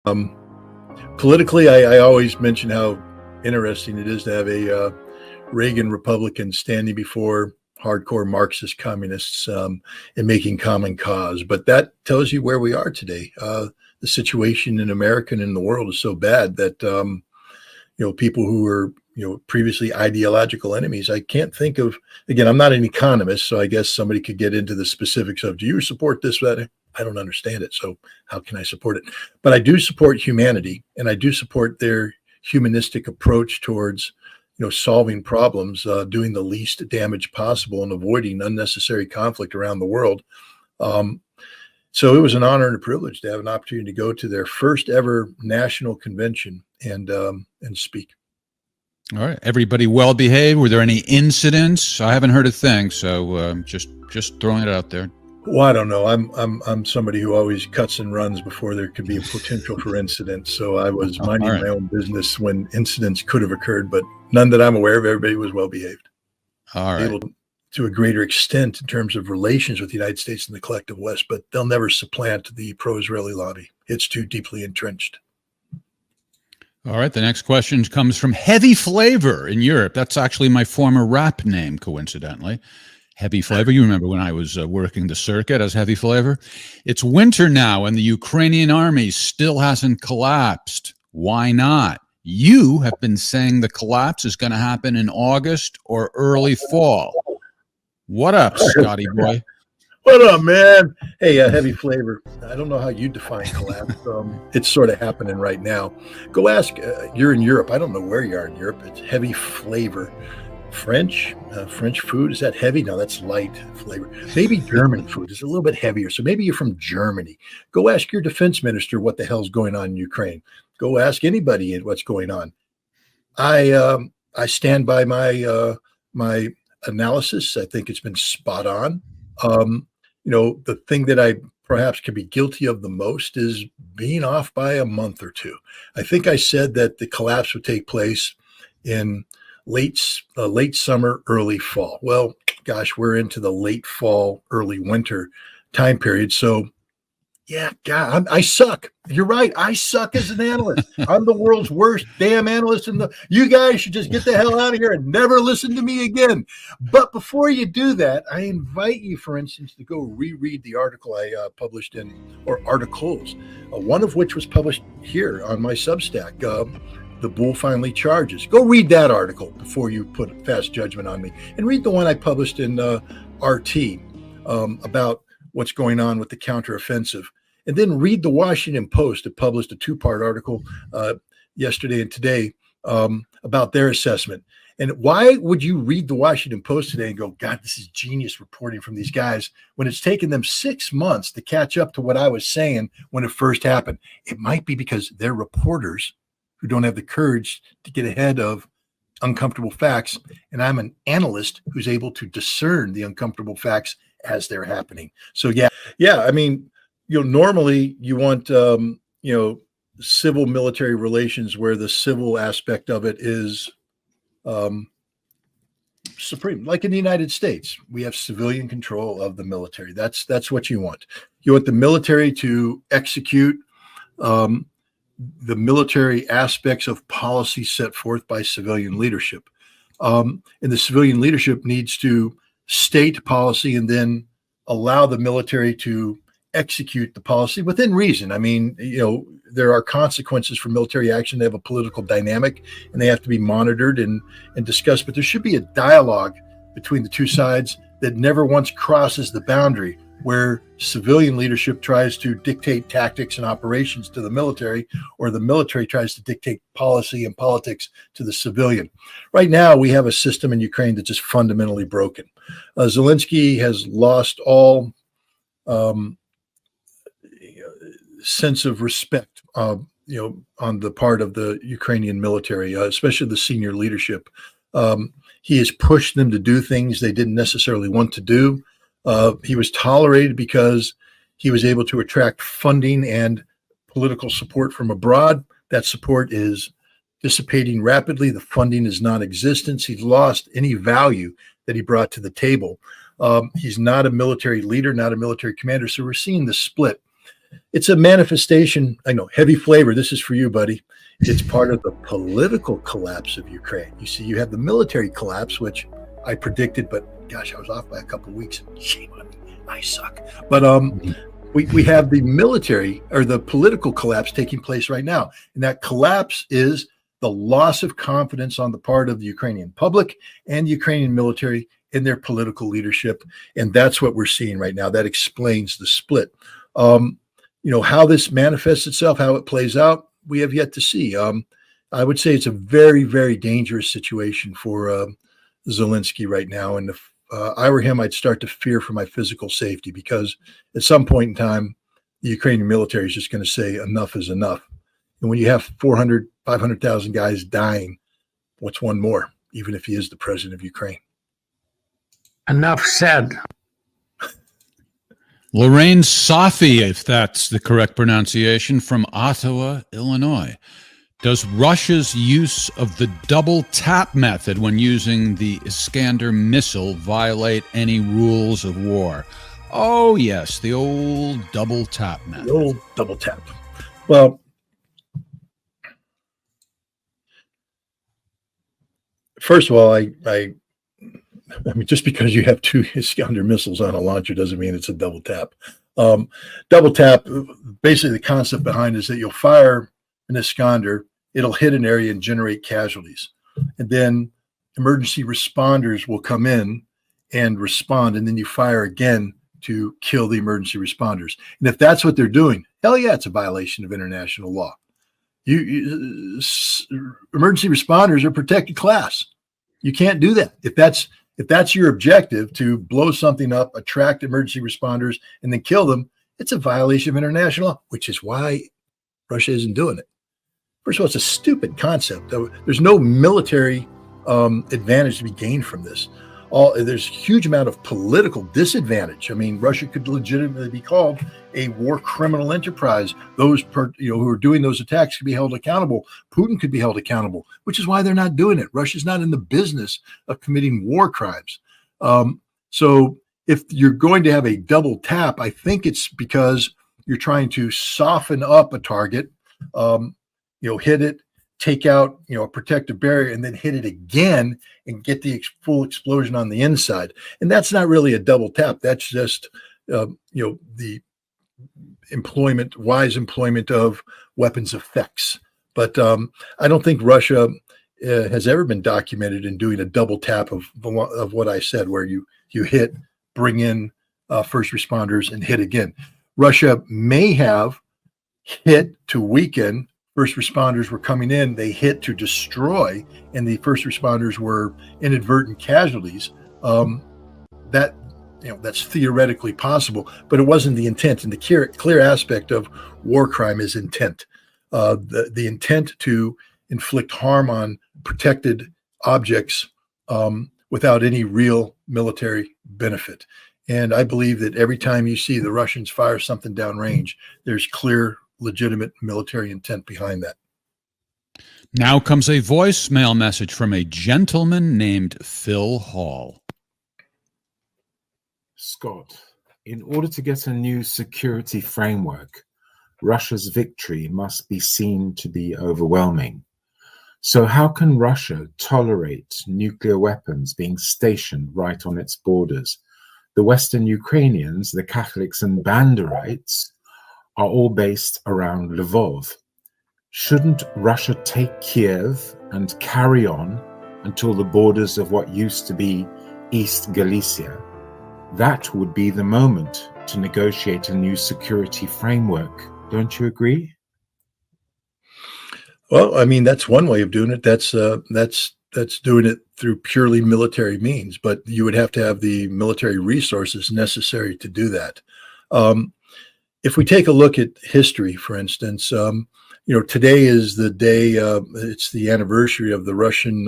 Um, Politically, I always mention how interesting it is to have a Reagan Republican standing before hardcore Marxist communists and making common cause. But that tells you where we are today. The situation in America and in the world is so bad that people who were previously ideological enemies. I can't think of, again, I'm not an economist, so I guess somebody could get into the specifics of, do you support this, that? I don't understand it, so how can I support it? But I do support humanity, and I do support their humanistic approach towards solving problems, doing the least damage possible, and avoiding unnecessary conflict around the world. Um, so it was an honor and a privilege to have an opportunity to go to their first ever national convention and speak. All right. Everybody well behaved? Were there any incidents? I haven't heard a thing, so just throwing it out there. Well, I don't know. I'm somebody who always cuts and runs before there could be a potential for incidents. So I was minding my own business when incidents could have occurred, but none that I'm aware of. Everybody was well behaved. All right. Able to a greater extent in terms of relations with the United States and the collective West, but they'll never supplant the pro-Israeli lobby. It's too deeply entrenched. All right. The next question comes from Heavy Flavor in Europe. That's actually my former rap name, coincidentally. Heavy Flavor. You remember when I was working the circuit as Heavy Flavor? It's winter now, and the Ukrainian army still hasn't collapsed. Why not? You have been saying the collapse is going to happen in August or early fall. What up, Scotty boy? What up, man? Hey, Heavy Flavor. I don't know how you define collapse. It's sort of happening right now. Go ask. You're in Europe. I don't know where you are in Europe. It's Heavy Flavor. French food, is that heavy? No, that's light flavor. Maybe German food is a little bit heavier. So maybe you're from Germany. Go ask your defense minister what the hell's going on in Ukraine. Go ask anybody what's going on. I stand by my analysis. I think it's been spot on. The thing that I perhaps can be guilty of the most is being off by a month or two. I think I said that the collapse would take place in late summer, early fall. Well, gosh, we're into the late fall, early winter time period. So, yeah, God, I suck. You're right. I suck as an analyst. I'm the world's worst damn analyst. You guys should just get the hell out of here and never listen to me again. But before you do that, I invite you, for instance, to go reread the article I published or articles, one of which was published here on my Substack. The bull finally charges. Go read that article before you put fast judgment on me, and read the one I published in RT about what's going on with the counteroffensive. And then read the Washington Post that published a 2-part article yesterday and today about their assessment. And why would you read the Washington Post today and go, God, this is genius reporting from these guys, when it's taken them 6 months to catch up to what I was saying when it first happened? It might be because they're reporters who don't have the courage to get ahead of uncomfortable facts. And I'm an analyst who's able to discern the uncomfortable facts as they're happening. So yeah. I mean, normally you want, civil military relations where the civil aspect of it is supreme. Like in the United States, we have civilian control of the military. That's what you want. You want the military to execute the military aspects of policy set forth by civilian leadership. And the civilian leadership needs to state policy and then allow the military to execute the policy within reason. I mean, there are consequences for military action. They have a political dynamic and they have to be monitored and discussed, but there should be a dialogue between the two sides that never once crosses the boundary where civilian leadership tries to dictate tactics and operations to the military, or the military tries to dictate policy and politics to the civilian. Right now, we have a system in Ukraine that's just fundamentally broken. Zelensky has lost all sense of respect, on the part of the Ukrainian military, especially the senior leadership. He has pushed them to do things they didn't necessarily want to do. He was tolerated because he was able to attract funding and political support from abroad. That support is dissipating rapidly. The funding is non-existent. He's lost any value that he brought to the table. He's not a military leader, not a military commander. So we're seeing the split. It's a manifestation. I know, heavy flavor. This is for you, buddy. It's part of the political collapse of Ukraine. You see, you have the military collapse, which I predicted, but gosh, I was off by a couple of weeks. Shame on me. I suck. But we have the military or the political collapse taking place right now. And that collapse is the loss of confidence on the part of the Ukrainian public and the Ukrainian military in their political leadership. And that's what we're seeing right now. That explains the split. How this manifests itself, how it plays out, we have yet to see. I would say it's a very, very dangerous situation for Zelensky right now. And if I were him, I'd start to fear for my physical safety, because at some point in time, the Ukrainian military is just going to say enough is enough. And when you have 400, 500,000 guys dying, what's one more, even if he is the president of Ukraine? Enough said. Lorraine Safi, if that's the correct pronunciation, from Ottawa, Illinois. Does Russia's use of the double tap method when using the Iskander missile violate any rules of war? Oh, yes, the old double tap method. The old double tap. Well, first of all, I mean, just because you have two Iskander missiles on a launcher doesn't mean it's a double tap. Double tap, basically the concept behind it is that you'll fire an Iskander, it'll hit an area and generate casualties. And then emergency responders will come in and respond, and then you fire again to kill the emergency responders. And if that's what they're doing, hell yeah, it's a violation of international law. Emergency responders are protected class. You can't do that. If that's your objective, to blow something up, attract emergency responders, and then kill them, it's a violation of international law, which is why Russia isn't doing it. First of all, it's a stupid concept. There's no military advantage to be gained from this. There's a huge amount of political disadvantage. I mean, Russia could legitimately be called a war criminal enterprise. Those who are doing those attacks could be held accountable. Putin could be held accountable, which is why they're not doing it. Russia's not in the business of committing war crimes. So if you're going to have a double tap, I think it's because you're trying to soften up a target, hit it, take out, a protective barrier, and then hit it again and get the full explosion on the inside. And that's not really a double tap. That's just, the wise employment of weapons effects. But I don't think Russia has ever been documented in doing a double tap of what I said, where you hit, bring in first responders, and hit again. Russia may have hit to weaken. First responders were coming in, they hit to destroy, and the first responders were inadvertent casualties. That's theoretically possible, but it wasn't the intent. And the clear aspect of war crime is intent. The intent to inflict harm on protected objects without any real military benefit. And I believe that every time you see the Russians fire something downrange, there's clear, legitimate military intent behind that. Now comes a voicemail message from a gentleman named Phil Hall. Scott, in order to get a new security framework, Russia's victory must be seen to be overwhelming. So how can Russia tolerate nuclear weapons being stationed right on its borders? The Western Ukrainians, the Catholics and Banderites are all based around Lvov. Shouldn't Russia take Kiev and carry on until the borders of what used to be East Galicia? That would be the moment to negotiate a new security framework. Don't you agree? Well, I mean, that's one way of doing it. That's doing it through purely military means, but you would have to have the military resources necessary to do that. If we take a look at history, for instance, today is the day, it's the anniversary of the Russian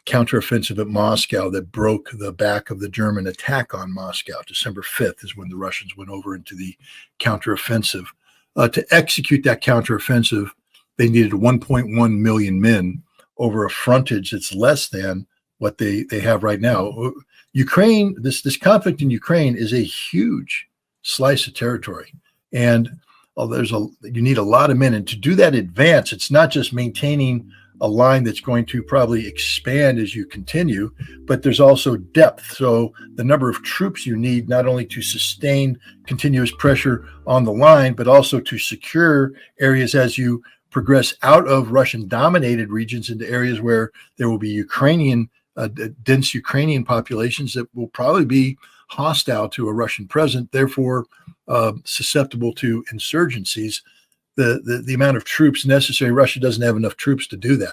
counteroffensive at Moscow that broke the back of the German attack on Moscow. December 5th is when the Russians went over into the counteroffensive. To execute that counteroffensive, they needed 1.1 million men over a frontage that's less than what they have right now. Ukraine, this conflict in Ukraine is a huge slice of territory. And you need a lot of men. And to do that advance, it's not just maintaining a line that's going to probably expand as you continue, but there's also depth. So the number of troops you need, not only to sustain continuous pressure on the line, but also to secure areas as you progress out of Russian dominated regions into areas where there will be Ukrainian, dense Ukrainian populations that will probably be hostile to a Russian presence, therefore susceptible to insurgencies. The amount of troops necessary, Russia doesn't have enough troops to do that.